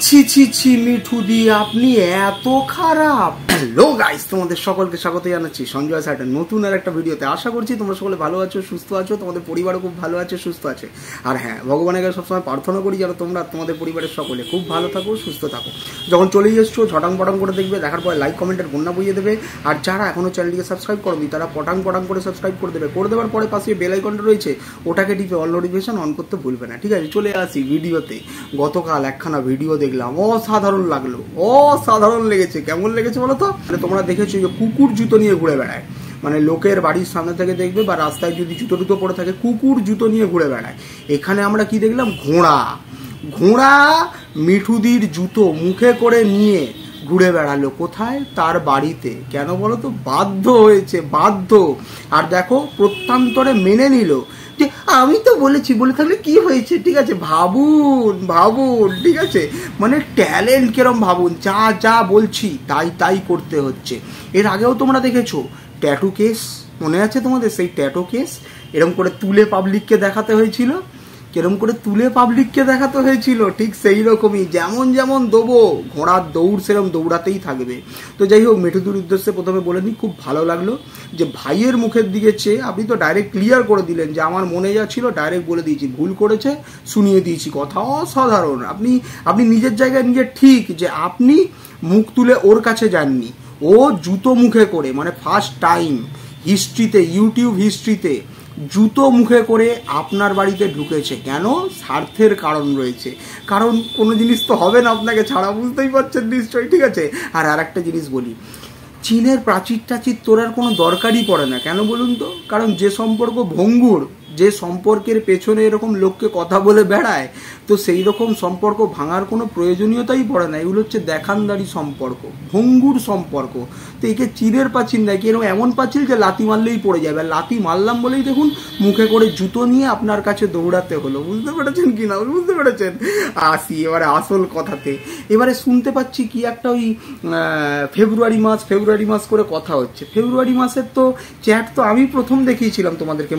ছি ছি ছি মিঠুদি, আপনি এত খারাপ। হ্যালো গাইস, তোমাদের সকলকে স্বাগত জানাচ্ছি সঞ্জয় স্যারের নতুন আর একটা ভিডিওতে। আশা করছি তোমরা সকলে ভালো আছো, সুস্থ আছো, তোমাদের পরিবারও খুব ভালো আছে, সুস্থ আছে। আর হ্যাঁ, ভগবানের কাছে সবসময় প্রার্থনা করি যেন তোমরা তোমাদের পরিবারের সকলে খুব ভালো থাকো, সুস্থ থাকো। যখন চলেই এসছো ঝটাং পটাং করে দেখবে, দেখার পরে লাইক কমেন্টের বন্যা বইয়ে দেবে। আর যারা এখনো চ্যানেলটিকে সাবস্ক্রাইব করবি তারা পটাং পটাং করে সাবস্ক্রাইব করে দেবে। করে দেওয়ার পরে পাশে বেল আইকনটা রয়েছে, ওটাকে টিপে অল নোটিফিকেশন অন করতে ভুলবে না। ঠিক আছে, চলে আসি ভিডিওতে। গতকাল একখানা ভিডিও দেখলাম, অসাধারণ লাগলো, অসাধারণ লেগেছে। কেমন লেগেছে বলো তো? মানে তোমরা দেখেছো যে কুকুর জুতো নিয়ে ঘুরে বেড়ায়, মানে লোকের বাড়ির সামনে থেকে দেখবে বা রাস্তায় যদি জুতো টুতো পড়ে থাকে, কুকুর জুতো নিয়ে ঘুরে বেড়ায়। এখানে আমরা কি দেখলাম? ঘোড়া। ঘোড়া মিঠুদির জুতো মুখে করে নিয়ে ঘুরে বেড়ালো। কোথায়? তার বাড়িতে। কেন বলো তো? বাধ্য হয়েছে, বাধ্য। আর দেখো, প্রত্যন্তরে মেনে নিল যে আমি তো বলেছি, বলে থাকলে কি হয়েছে? ঠিক আছে, ভাবুন ভাবুন, ঠিক আছে, মানে ট্যালেন্ট কিরম ভাবুন। যা যা বলছি তাই তাই করতে হচ্ছে। এর আগেও তোমরা দেখেছো ট্যাটু কেস, মনে আছে তোমাদের? সেই ট্যাটু কেস এরম করে তুলে পাবলিককে দেখাতে হয়েছিল, কেরম করে তুলে পাবলিককে দেখাতে হয়েছিল। ঠিক সেই রকমই, যেমন যেমন দেবো ঘোড়ার দৌড় সেরকম দৌড়াতেই থাকবে। তো যাই হোক, মেঠুদুর উদ্দেশ্যে প্রথমে বলে নিই, খুব ভালো লাগলো যে ভাইয়ের মুখের দিকে চেয়ে আপনি তো ডাইরেক্ট ক্লিয়ার করে দিলেন যে আমার মনে যা ছিল ডাইরেক্ট বলে দিয়েছি, ভুল করেছে, শুনিয়ে দিয়েছি। কথা অসাধারণ। আপনি নিজের জায়গায় নিজে ঠিক যে আপনি মুখ তুলে ওর কাছে যাননি। ও জুতো মুখে করে, মানে ফার্স্ট টাইম হিস্ট্রিতে, ইউটিউব হিস্ট্রিতে জুতো মুখে করে আপনার বাড়িতে ঢুকেছে। কেন? স্বার্থের কারণ রয়েছে। কারণ কোনো জিনিস তো হবে না আপনাকে ছাড়া, বুঝতেই পারছেন নিশ্চয়ই। ঠিক আছে, আর একটা জিনিস বলি, চীনের প্রাচীর টাচীর তোলার কোনো দরকারই পড়ে না। কেন বলুন তো? কারণ যে সম্পর্ক ভঙ্গুর, যে সম্পর্কের পেছনে এরকম লোককে কথা বলে বেড়ায়, তো সেই রকম সম্পর্ক ভাঙার কোনো প্রয়োজনীয়তাই পড়ে না। এগুলো হচ্ছে দেখানদারি সম্পর্ক, ভঙ্গুর সম্পর্ক। তো একে চীনের প্রাচীর না, কি এরকম এমন প্রাচীর যে লাথি মারলেই পড়ে যাবে। আর লাথি মারলাম বলেই দেখুন মুখে করে জুতো নিয়ে আপনার কাছে দৌড়াতে হলো। বুঝতে পেরেছেন কি না? বুঝতে পেরেছেন? আসি এবারে আসল কথাতে। এবারে শুনতে পাচ্ছি কি একটা ওই ফেব্রুয়ারি মাস করে কথা হচ্ছে। ফেব্রুয়ারি মাসের তো চ্যাট তো আমি প্রথম দেখিয়েছিলাম তোমাদেরকে,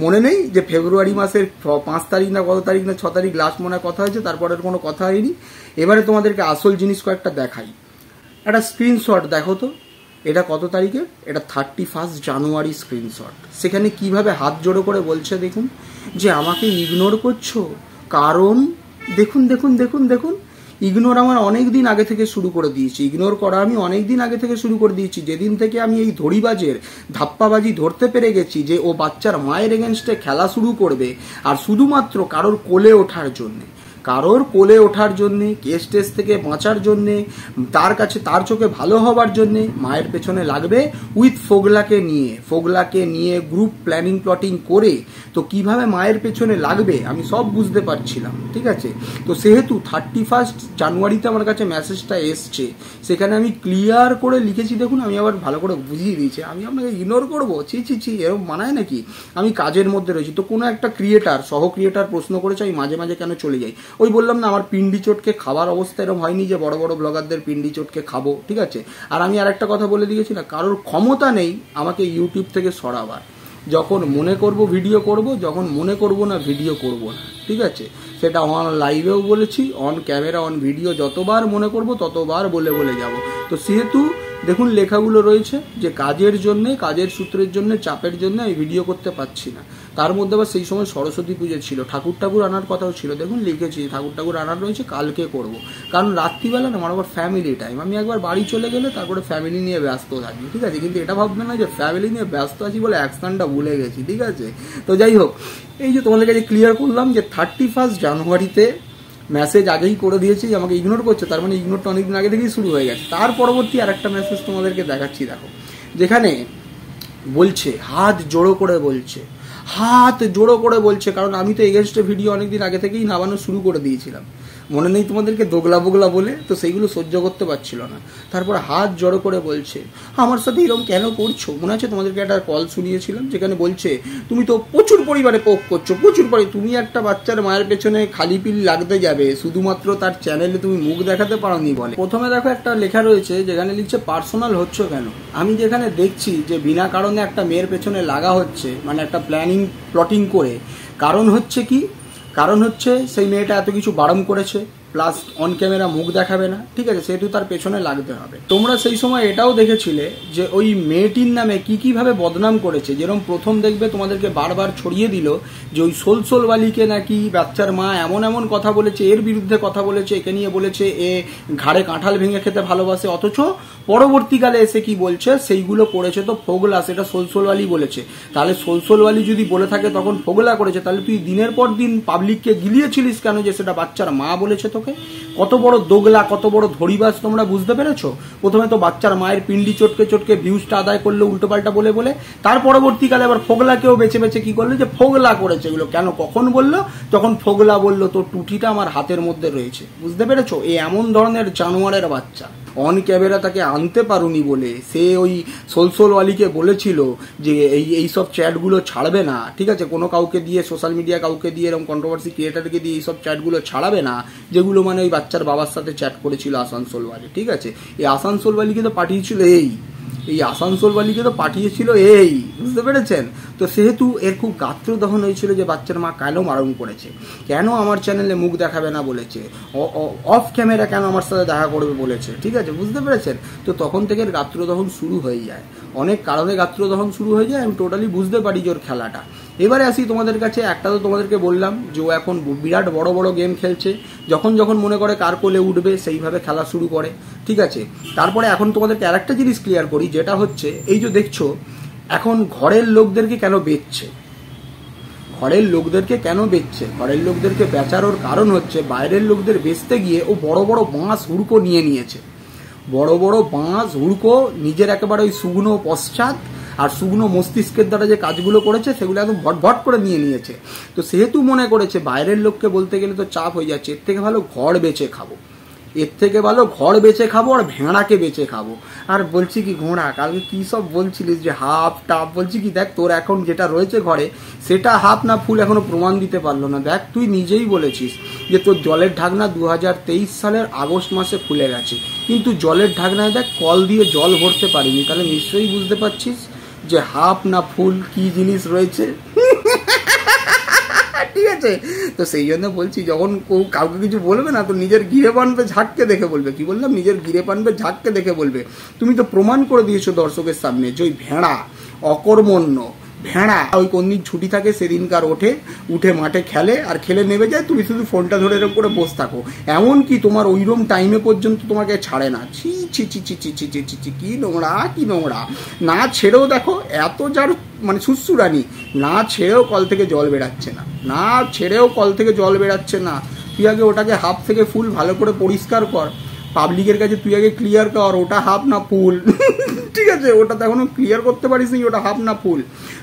মনে নেই যে ফেব্রুয়ারি মাসের 5 তারিখ না কত তারিখ না 6 তারিখ লাস্ট মনে কথা হয়েছে, তারপরের কোনো কথা হয়নি। এবারে তোমাদেরকে আসল জিনিস কয়েকটা দেখাই। একটা স্ক্রিনশট দেখো তো, এটা কত তারিখে? এটা 31 জানুয়ারি স্ক্রিনশট। সেখানে কিভাবে হাত জোড়ো করে বলছে দেখুন যে আমাকে ইগনোর করছো। কারণ দেখুন দেখুন দেখুন দেখুন, ইগনোর আমার অনেক দিন আগে থেকে শুরু করে দিয়েছি। ইগনোর করা আমি অনেক দিন আগে থেকে শুরু করে দিয়েছি। যেদিন থেকে আমি এই ধড়িবাজের ধাপ্পাবাজি ধরতে পেরে গেছি যে ও বাচ্চার মায়ের এগেনস্টে খেলা শুরু করবে, আর শুধুমাত্র কারোর কোলে ওঠার জন্যে, কেস টেস থেকে বাঁচার জন্যে, তার কাছে তার চোখে ভালো হবার জন্যে মায়ের পেছনে লাগবে উইথ ফোগলাকে নিয়ে গ্রুপ প্ল্যানিং প্লটিং করে। তো কিভাবে মায়ের পেছনে লাগবে আমি সব বুঝতে পারছিলাম। ঠিক আছে, তো সেহেতু 31 জানুয়ারিতে আমার কাছে মেসেজটা এসছে, সেখানে আমি ক্লিয়ার করে লিখেছি। দেখুন, আমি আবার ভালো করে বুঝিয়ে দিয়েছি। আমি আপনাকে ইগনোর করবো? ছি এরকম মানায় নাকি? আমি কাজের মধ্যে রয়েছি। তো কোনো একটা সহ ক্রিয়েটার প্রশ্ন করেছে আমি মাঝে মাঝে কেন চলে যাই। ওই বললাম না, আমার পিন্ডি চটকে খাবার অবস্থা এরকম হয়নি যে বড় বড় ব্লগারদের পিন্ডি চটকে খাবো। ঠিক আছে, আর আমি আর একটা কথা বলে দিয়েছি না, কারোর ক্ষমতা নেই আমাকে ইউটিউব থেকে সরাবার। যখন মনে করব ভিডিও করব, যখন মনে করব না ভিডিও করব না। ঠিক আছে, সেটা অন লাইভেও বলেছি, অন ক্যামেরা, অন ভিডিও, যতবার মনে করব ততবার বলে যাব। তো সেহেতু দেখুন লেখাগুলো রয়েছে যে কাজের জন্যে, কাজের সূত্রের জন্য, চাপের জন্য আমি ভিডিও করতে পারছি না। তার মধ্যে আবার সেই সময় সরস্বতী পুজো ছিল, ঠাকুর আনার কথাও ছিল। দেখুন লিখেছি ঠাকুর আনার রয়েছে, কালকে করব। কারণ রাত্রিবেলা না আমার আবার ফ্যামিলি টাইম, আমি একবার বাড়ি চলে গেলে তারপরে ফ্যামিলি নিয়ে ব্যস্ত থাকি। ঠিক আছে, কিন্তু এটা ভাববে না যে ফ্যামিলি নিয়ে ব্যস্ত আছি বলে অ্যাকশনটা ভুলে গেছি। ঠিক আছে, তো যাই হোক, এই যে তোমাদের কাছে ক্লিয়ার করলাম যে 31 জানুয়ারিতে মেসেজ আগেই করে দিয়েছি যে আমাকে ইগনোর করছে, তার মানে ইগনোরটা অনেকদিন আগে থেকেই শুরু হয়ে গেছে। তার পরবর্তী আর একটা মেসেজ তোমাদেরকে দেখাচ্ছি, দেখো, যেখানে বলছে হাত জোড়ো করে বলছে, কারণ আমি তো এগেনস্টে ভিডিও অনেকদিন আগে থেকেই নামানো শুরু করে দিয়েছিলাম, মনে নেই তোমাদেরকে, দোগলা বোগলা বলে। তো সেইগুলো সহ্য করতে পারছিল না। তারপরে হাত জড়ো করে বলছে আমার সাথে এরকম কেন করছো। মনে আছে তোমাদেরকে একটা কল শুনিয়েছিলাম যেখানে বলছে তুমি তো প্রচুর পরিমাণে পোক করছো, তুমি একটা বাচ্চার মায়ের পেছনে খালি পিল লাগতে যাবে শুধুমাত্র তার চ্যানেলে তুমি মুখ দেখাতে পারোনি বলে। প্রথমে দেখো একটা লেখা রয়েছে যেখানে লিখছে পার্সোনাল হচ্ছ কেন। আমি যেখানে দেখছি যে বিনা কারণে একটা মেয়ের পেছনে লাগা হচ্ছে, মানে একটা প্লটিং করে, কারণ হচ্ছে সেই মেয়েটা এত কিছু বারণ করেছে, প্লাস অন ক্যামেরা মুখ দেখাবে না, ঠিক আছে, সেহেতু তার পেছনে লাগতে হবে। তোমরা সেই সময় এটাও দেখেছিলে যে ওই মেয়েটির নামে কিভাবে বদনাম করেছে। যেরকম প্রথম দেখবে তোমাদেরকে বারবার ছড়িয়ে দিল যে ওই সোলসোলওয়ালিকে নাকি বাচ্চার মা এমন এমন কথা বলেছে, এর বিরুদ্ধে কথা বলেছে, একে নিয়ে বলেছে এ ঘাড়ে কাঁঠাল ভেঙে খেতে ভালোবাসে, অথচ পরবর্তীকালে এসে কি বলছে সেইগুলো করেছে তো ফোগলা, সেটা সোলসোলওয়ালি বলেছে। তাহলে সোলসোলওয়ালি যদি বলে থাকে তখন ফোগলা করেছে, তাহলে তুই দিনের পর দিন পাবলিককে গিলিয়েছিলিস কেন যে সেটা বাচ্চার মা বলেছে তোকে? কত বড় দোগলা, কত বড় ধরিবাজ তোমরা বুঝতে পেরেছো? প্রথমে তো বাচ্চার মায়ের পিন্ডি চটকে চটকে ভিউজটা আদায় করলো উল্টোপাল্টা বলে বলে, তার পরবর্তীকালে আবার ফোগলাকেও বেছে বেছে কি করলো যে ফোগলা করেছে এগুলো। কেন, কখন বললো? যখন ফোগলা বললো তোর টুটিটা আমার হাতের মধ্যে রয়েছে। বুঝতে পেরেছো? এই এমন ধরনের জানোয়ারের বাচ্চা। অন ক্যামেরা তাকে আনতে পারুনি বলে সে ওই সোলসোলওয়ালিকে বলেছিল যে এইসব চ্যাটগুলো ছাড়বে না, ঠিক আছে, কোনো কাউকে দিয়ে সোশ্যাল মিডিয়া কাউকে দিয়ে এরকম কন্ট্রোভার্সি ক্রিয়েটারকে দিয়ে এইসব চ্যাটগুলো ছাড়াবে না, যেগুলো মানে ওই বাচ্চার বাবার সাথে চ্যাট করেছিল আসানসোলওয়ালি, ঠিক আছে। এই আসানসোলওয়ালিকে তো পাঠিয়েছিল এই আসানসোলওয়ালিকে তো পাঠিয়েছিল বুঝতে পেরেছেন? তো সেহেতু এর খুব গাত্রদহন হয়েছিল যে বাচ্চার মা কেন মারণ করেছে, কেন আমার চ্যানেলে মুখ দেখাবে না বলেছে, অফ ক্যামেরা কেন আমার সাথে দেখা করবে বলেছে, ঠিক আছে, বুঝতে পেরেছেন? তো তখন থেকে গাত্রদহন শুরু হয়ে যায়, অনেক কারণে গাত্রদহন শুরু হয়ে যায়। আমি টোটালি বুঝতে পারি যে ওর খেলাটা। এবারে আসি তোমাদের কাছে, একটা তো তোমাদেরকে বললাম যে ও এখন বিরাট বড় বড় গেম খেলছে, যখন যখন মনে করে কার কোলে উঠবে সেইভাবে খেলা শুরু করে, ঠিক আছে। তারপরে এখন তোমাদেরকে আরেকটা জিনিস ক্লিয়ার করি, যেটা হচ্ছে এই যে দেখছো এখন ঘরের লোকদেরকে কেন বেচছে, ঘরের লোকদেরকে কেন বেচছে, ঘরের লোকদেরকে বেচার কারণ হচ্ছে বাইরের লোকদের বেচতে গিয়ে ও বড় বড় বাঁশ হুড়কো নিয়েছে, বড় বড় বাঁশ হুড়কো নিজের একেবারে ওই শুকনো পশ্চাৎ আর শুকনো মস্তিষ্কের দ্বারা যে কাজগুলো করেছে সেগুলো একদম ভটভট করে নিয়েছে। তো সেহেতু মনে করেছে বাইরের লোককে বলতে গেলে তো চাপ হয়ে যাচ্ছে, এর থেকে ভালো ঘর বেচে খাবো, এর থেকে ভালো ঘর বেচে খাবো আর ভেড়াকে বেচে খাবো। আর বলছি কি ঘোড়া, কালকে কি সব বলছিলিস যে হাফ টাপ, বলছি কি দেখ তোর এখন যেটা রয়েছে ঘরে সেটা হাফ না ফুল এখনো প্রমাণ দিতে পারলো না। দেখ তুই নিজেই বলেছিস যে তোর জলের ঢাকনা 2023 সালের আগস্ট মাসে খুলে গেছে, কিন্তু জলের ঢাকনায় দেখ কল দিয়ে জল ভরতে পারিনি, তাহলে নিশ্চয়ই বুঝতে পারছিস যে হাফ না ফুল কি জিনিস রয়েছে। ঠিক আছে, তো সেই জন্য বলছি যখন কাউকে কিছু বলবে না তো নিজের গিরে পানবে ঝাঁককে দেখে বলবে। কি বললাম? নিজের গিরে পানবে ঝাঁককে দেখে বলবে। তুমি তো প্রমাণ করে দিয়েছো দর্শকের সামনে যে ওই ভেড়া, অকর্মণ্য ভেড়া, ওই কোন দিন ছুটি থাকে সেদিনকার উঠে মাঠে খেলে আর খেলে নেমে যায়, তুমি শুধু ফোনটা ধরে এরকম করে বসে থাকো, এমনকি তোমার ওইরকম টাইমে পর্যন্ত তোমাকে ছাড়ে না। ছি ছি ছি ছি ছি ছি ছি ছি ছি, কি নোংরা, কি নোংরা। না ছেড়েও দেখো এত যার মানে সুসুরানি, না ছেড়েও কল থেকে জল বেরাচ্ছে না, না ছেড়েও কল থেকে জল বেরাচ্ছে না। তুই আগে ওটাকে হাফ থেকে ফুল ভালো করে পরিষ্কার কর, পাবলিকের কাছে তুই আগে ক্লিয়ার কর ওটা হাফ না ফুল। ঠিক আছে, ওটা তো এখনো ক্লিয়ার করতে পারিস নি ওটা হাফ না ফুল।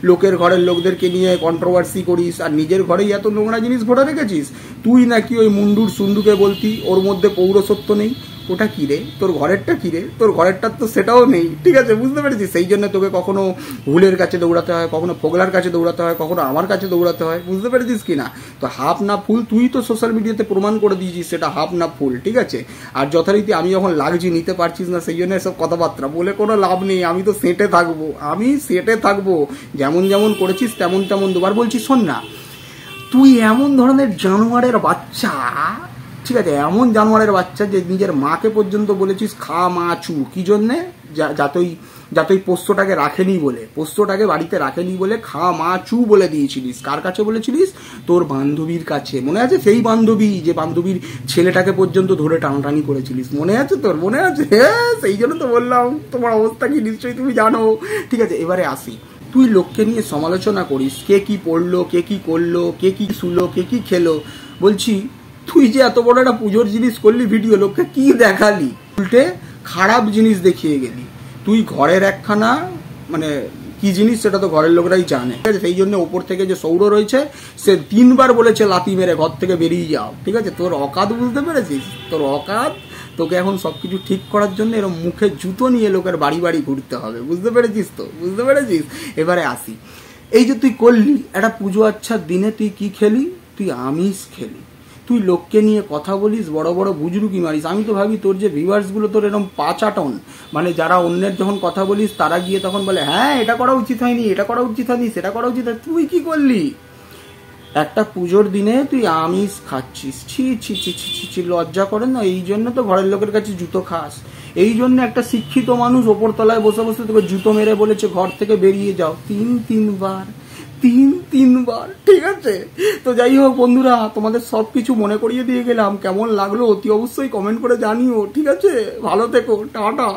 লোকের ঘরের লোকদেরকে নিয়ে কন্ট্রোভার্সি করিস আর নিজের ঘরেই এত নোংরা জিনিস ভরে রেখেছিস। তুই নাকি ওই মুন্ডুর সুন্দুকে বলতি ওর মধ্যে পৌরসত্ব নেই, ওটা কি রে? তোর ঘরেরটা কি রে? তোর ঘরেরটার তো সেটাও নেই, ঠিক আছে, বুঝতে পেরেছিস? সেই জন্য তোকে কখনো হুলের কাছে দৌড়াতে হয়, কখনো ফোগলার কাছে দৌড়াতে হয়, কখনো আমার কাছে দৌড়াতে হয়, বুঝতে পেরেছিস কি না? তো হাফ না ফুল তুই তো সোশ্যাল মিডিয়াতে প্রমাণ করে দিয়েছিস সেটা হাফ না ফুল, ঠিক আছে। আর যথারীতি আমি যখন লাগছি নিতে পারছিস না সেই জন্য এসব কথাবার্তা বলে কোনো লাভ নেই। আমি তো সেটে থাকবো, আমি সেটে থাকবো, যেমন যেমন করেছিস তেমন তেমন দুবার বলছি। শোন না, তুই এমন ধরনের জানোয়ারের বাচ্চা, ঠিক আছে, এমন জানোয়ারের বাচ্চা যে নিজের মাকে পর্যন্ত বলেছিস খা মা চু, কি জন্যে? যাতে পোস্তটাকে রাখেনি বলে, পোস্তটাকে বাড়িতে রাখেনি বলে খা মা চু বলে দিয়েছিলিস। কার কাছে বলেছিলিস? তোর বান্ধবীর কাছে, মনে আছে? সেই বান্ধবী যে বান্ধবীর ছেলেটাকে পর্যন্ত ধরে টানাটানি করেছিলিস, মনে আছে তোর? মনে আছে? হ্যাঁ, সেই জন্য তো বললাম তোমার অবস্থা কি নিশ্চয়ই তুমি জানো, ঠিক আছে। এবারে আসি, তুই লোককে নিয়ে সমালোচনা করিস, কে কি পড়লো, কে কি করলো, কে কি শুলো, কে কি খেলো। বলছি তুই যে এত বড় একটা পুজোর জিনিস করলি ভিডিও, লোককে কি দেখালি? উল্টে খারাপ জিনিস দেখিয়ে গেলি। তুই ঘরের একখানা মানে কি জিনিস সেটা তো ঘরের লোকরাই জানে, ঠিক আছে। সেই জন্য ওপর থেকে যে সৌর রয়েছে সে 3 বার বলেছে লাথি মেরে ঘর থেকে বেরিয়ে যাও, ঠিক আছে। তোর অকাত বুঝতে পেরেছিস? তোর অকাত, তোকে এখন সবকিছু ঠিক করার জন্য এরকম মুখে জুতো নিয়ে লোকের বাড়ি বাড়ি ঘুরতে হবে, বুঝতে পেরেছিস তো? বুঝতে পেরেছিস? এবারে আসি, এই যে তুই করলি একটা পুজো আচ্ছার দিনে তুই কি খেলি? তুই আমিষ খেলি। তুই লোককে নিয়ে কথা বলিস, বড় বড় বুজরুকি মারিস। আমি তো ভাবি তোর যে ভিউয়ার্সগুলো তোর এরকম পাচাটন, মানে যারা অন্যের যখন কথা বলিস তারা গিয়ে তখন বলে হ্যাঁ এটা করা উচিত হয়নি, এটা করা উচিত হয়নি, সেটা করা উচিত হয়। তুই কি করলি? একটা পুজোর দিনে তুই আমিষ খাচ্ছিস, ছি ছি ছি ছি ছি ছি, লজ্জা করে না? এই জন্য তো ঘরের লোকের কাছে জুতো খাস। এই জন্য একটা শিক্ষিত মানুষ ওপর তলায় বসে বসে তোকে জুতো মেরে বলেছে ঘর থেকে বেরিয়ে যাও তিনবার, ঠিক আছে? তো যাই হোক বন্ধুরা, তোমাদের সবকিছু মনে করিয়ে দিয়ে গেলাম। কেমন লাগলো অতি অবশ্যই কমেন্ট করে জানিও, ঠিক আছে? ভালো থেকো, টাটা।